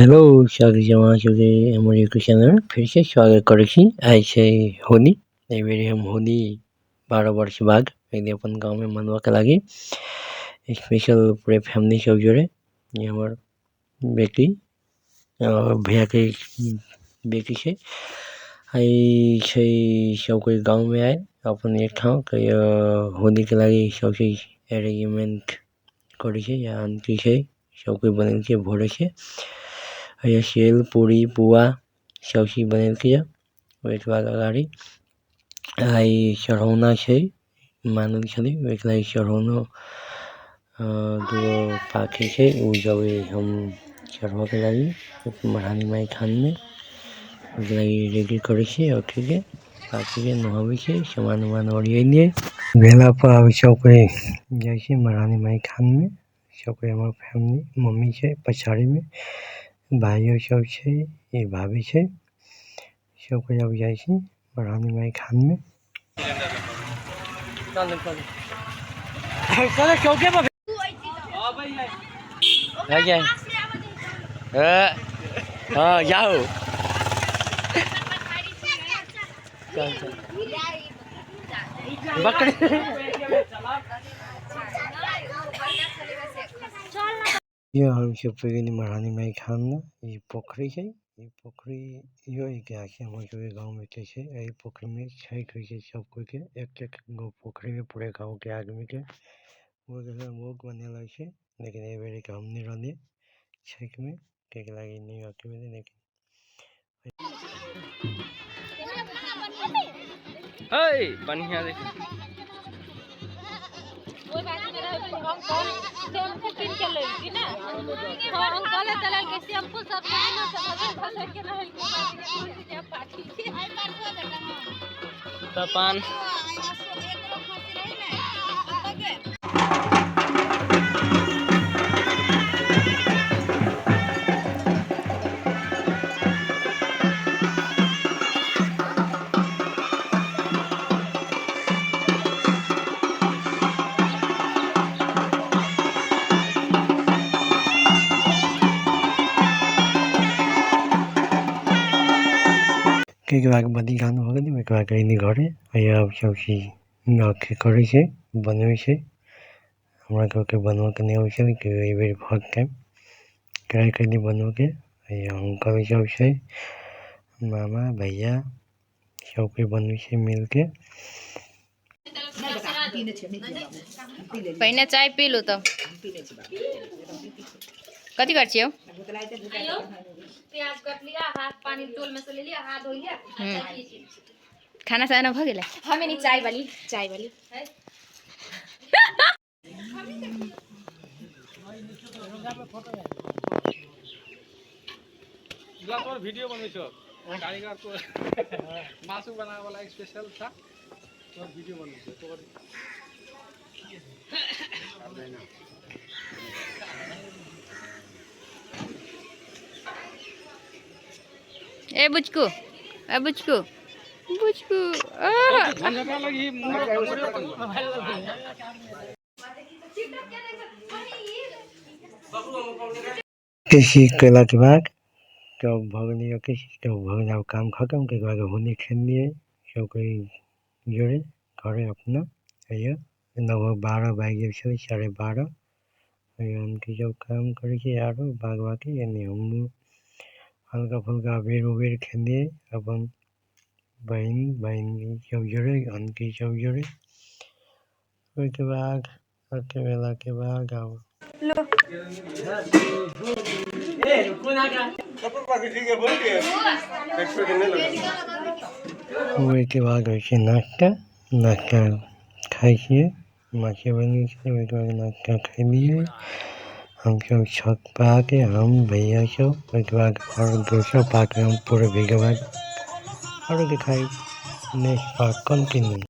Hello, स्वागत है वहाँ से हमारे यूट्यूब चैनल में फिर से स्वागत करेছি ऐसे होली এই बेरी हम होली 12 वर्ष बाद यदि अपन गांव में मनवा के लगी स्पेशल पूरे फैमिली सब जोड़े ये हमार बेटी और भैया के बेटी से ऐसे सब कोई गांव में आए अपन एक ठाव के होली के लगी सबसे अरेंजमेंट करेছে या आंटी से सब कोई बने के भोरे से ये सेल पूरी पुआ सब्जी बनेल के ओइके बाद अगाडि आई चढ़ौना छै मानल छलै ओइके लागि चढ़ौनो दुगो पाखी छै उ जबै हम चढ़बऽ के लागि महारानी माई थान में ओइके लागि रेडी करै छियै अथी के पाखी के नहाबै छियै सामान उमान ओरिएलियै भेला पर आबै छै कोई जाइ छै महारानी माई थान में सब कोई हमर फैमिली मम्मी छै पछाड़ी में भाइयों सब छै ये भाभी छै सब कोई अब जाइ छी महारानी माई थान में चल चौके पर हाँ जाओ बकरी ये हम सब पहले महारानी माई थान में ये पोखरी है ये पोखरी यो एक आके हम सब गांव में के छै ए पोखरी में छै के सब कोई के एक गो पोखरी में पूरे गांव के आदमी के वो के मोग बनेला छै लेकिन ए बेर के हम नहीं रहने छेक में के लागी नहीं आके में लेकिन हेय बढ़िया देख ओइ बात में रहे अंकल शैम्पू किन के ले की ना हां अंकल तले के शैम्पू सब ना सब खसर के रहल के पाठी तपन के बाद बदी गाना हो गई के बाद कहीं घरे या सब चीज आके करे छै बनवे छै हमरा के बनवा के नहीं होय छै कि ए बेर फर्स्ट टाइम ट्राई करनी बनवा के या अंकल सब छै मामा भैया सब कोई बनवे छै मिल के पहले चाय पी लो तब कथी कर छियो प्याज कट लिया हाथ पानी टोल में से ले लिया हाथ धो लिया खाना साना भ गेलै हमें नहीं चाय वाली ब्लॉग पर वीडियो बनबै छौ कारीगर को मासू बनावे वाला स्पेशल था तो वीडियो बनबै छौ तोर ए बुचकू बुचकू झंझटा लगी किसी केला के बाद तो भगनी किसी तो भगना काम खत्म के बाद होने खेल लिए सब कोई जोड़े घरे अपना ये 9:12 बज गए 12:30 उनकी जब काम करे यारो बागवा के यानी हम हल्का फुल्का अबीर उबीर खेलिए अपन बहन सब जोड़े उनकी सब जोड़े उसके बाद बेला के बाद आओ के बाद नाश्ता खाई माछी बनी नाश्ता खैलिए हम सब छत पर आके हम भैया सब उसके बाद और दोस्तों पाके हम पूरे भीगे बाद और दिखाई नेक्स्ट पार्ट कंटिन्यू।